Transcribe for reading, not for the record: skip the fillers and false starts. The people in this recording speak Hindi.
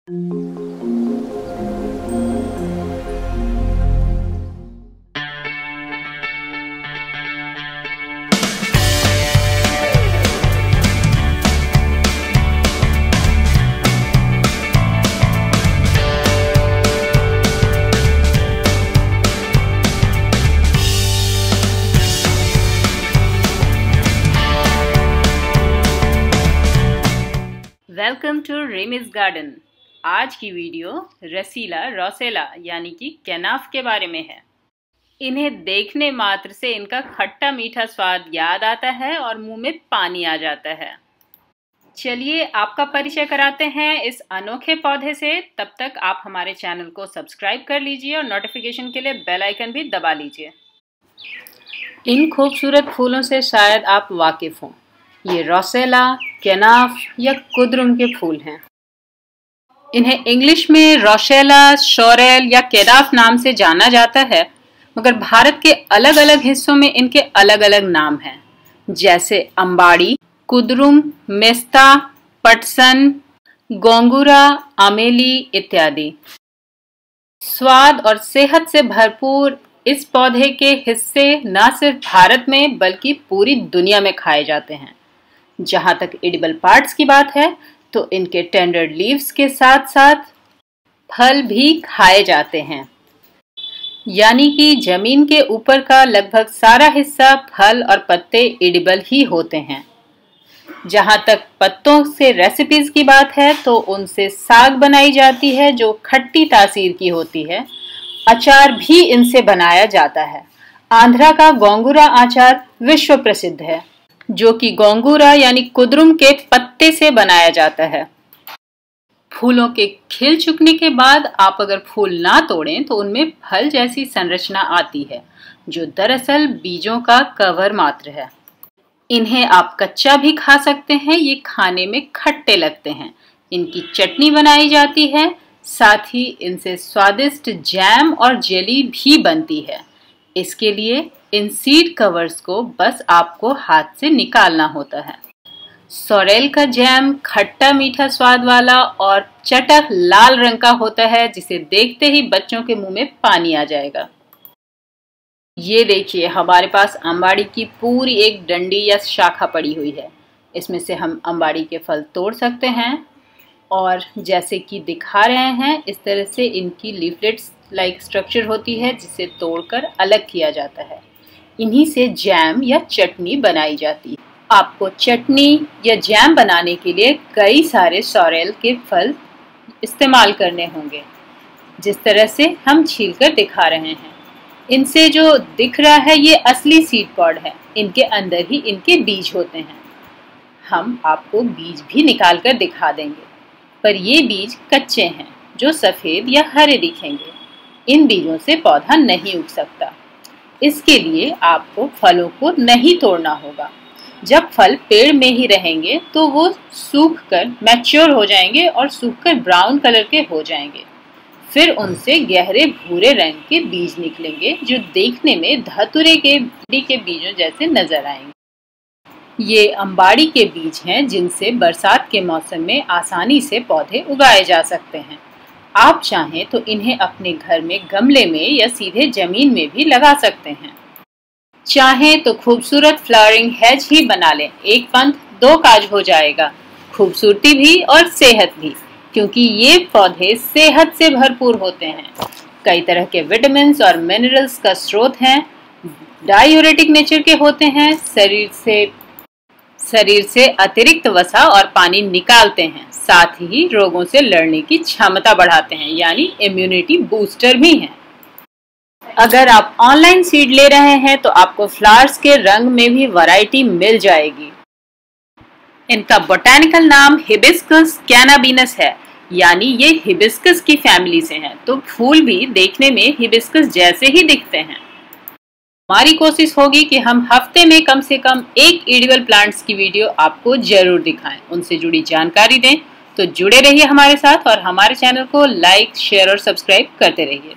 Welcome to रेमिस garden. आज की वीडियो रसीला रोसेला यानी कि केनाफ के बारे में है। इन्हें देखने मात्र से इनका खट्टा मीठा स्वाद याद आता है और मुंह में पानी आ जाता है। चलिए आपका परिचय कराते हैं इस अनोखे पौधे से। तब तक आप हमारे चैनल को सब्सक्राइब कर लीजिए और नोटिफिकेशन के लिए बेल आइकन भी दबा लीजिए। इन खूबसूरत फूलों से शायद आप वाकिफ हों। ये रोसेला, केनाफ या कुद्रुम के फूल हैं। इन्हें इंग्लिश में रोसेला, शोरेल या केनाफ नाम से जाना जाता है, मगर भारत के अलग अलग हिस्सों में इनके अलग अलग नाम हैं, जैसे अंबाड़ी, कुद्रुम, मेस्ता, पटसन, गोंगुरा, आमेली इत्यादि। स्वाद और सेहत से भरपूर इस पौधे के हिस्से न सिर्फ भारत में बल्कि पूरी दुनिया में खाए जाते हैं। जहाँ तक एडिबल पार्ट्स की बात है तो इनके टेंडर लीव्स के साथ साथ फल भी खाए जाते हैं, यानी कि जमीन के ऊपर का लगभग सारा हिस्सा फल और पत्ते एडिबल ही होते हैं। जहाँ तक पत्तों से रेसिपीज की बात है तो उनसे साग बनाई जाती है जो खट्टी तासीर की होती है। अचार भी इनसे बनाया जाता है। आंध्रा का गोंगुरा अचार विश्व प्रसिद्ध है, जो कि गोंगुरा यानी कुद्रुम के पत्ते से बनाया जाता है। फूलों के खिल चुकने के बाद आप अगर फूल ना तोड़ें तो उनमें फल जैसी संरचना आती है, जो दरअसल बीजों का कवर मात्र है। इन्हें आप कच्चा भी खा सकते हैं। ये खाने में खट्टे लगते हैं। इनकी चटनी बनाई जाती है, साथ ही इनसे स्वादिष्ट जैम और जेली भी बनती है। इसके लिए इन सीड कवर्स को बस आपको हाथ से निकालना होता है। सोरेल का जैम खट्टा मीठा स्वाद वाला और चटक लाल रंग का होता है, जिसे देखते ही बच्चों के मुंह में पानी आ जाएगा। ये देखिए, हमारे पास अंबाड़ी की पूरी एक डंडी या शाखा पड़ी हुई है। इसमें से हम अंबाड़ी के फल तोड़ सकते हैं और जैसे कि दिखा रहे हैं इस तरह से इनकी लीफलेट्स लाइक स्ट्रक्चर होती है, जिसे तोड़कर अलग किया जाता है। इन्हीं से जैम या चटनी बनाई जाती है। आपको चटनी या जैम बनाने के लिए कई सारे सोरेल के फल इस्तेमाल करने होंगे, जिस तरह से हम छीलकर दिखा रहे हैं। इनसे जो दिख रहा है ये असली सीड पॉड है। इनके अंदर ही इनके बीज होते हैं। हम आपको बीज भी निकाल कर दिखा देंगे, पर ये बीज कच्चे हैं जो सफ़ेद या हरे दिखेंगे। इन बीजों से पौधा नहीं उग सकता। इसके लिए आपको फलों को नहीं तोड़ना होगा। जब फल पेड़ में ही रहेंगे तो वो सूखकर मैच्योर हो जाएंगे और सूखकर ब्राउन कलर के हो जाएंगे। फिर उनसे गहरे भूरे रंग के बीज निकलेंगे, जो देखने में धतूरे के बीजों जैसे नजर आएंगे। ये अंबाड़ी के बीज हैं, जिनसे बरसात के मौसम में आसानी से पौधे उगाए जा सकते हैं। आप चाहें तो इन्हें अपने घर में गमले में या सीधे जमीन में भी लगा सकते हैं। चाहें तो खूबसूरत फ्लावरिंग हेज ही बना लें। एक पंथ दो काज हो जाएगा, खूबसूरती भी और सेहत भी, क्योंकि ये पौधे सेहत से भरपूर होते हैं। कई तरह के विटामिन्स और मिनरल्स का स्रोत हैं। डायूरेटिक नेचर के होते हैं। शरीर से अतिरिक्त वसा और पानी निकालते हैं। साथ ही रोगों से लड़ने की क्षमता बढ़ाते हैं, यानी इम्यूनिटी बूस्टर भी हैं। अगर आप ऑनलाइन सीड ले रहे हैं तो आपको फ्लावर्स के रंग में भी वैरायटी मिल जाएगी। इनका बोटैनिकल नाम हिबिस्कस कैनाबिनस है, यानी ये हिबिस्कस की फैमिली से हैं, तो फूल भी देखने में हिबिस्कस जैसे ही दिखते हैं। हमारी कोशिश होगी कि हम हफ्ते में कम से कम एक एडिबल प्लांट्स की वीडियो आपको जरूर दिखाएं, उनसे जुड़ी जानकारी दें। तो जुड़े रहिए हमारे साथ और हमारे चैनल को लाइक, शेयर और सब्सक्राइब करते रहिए।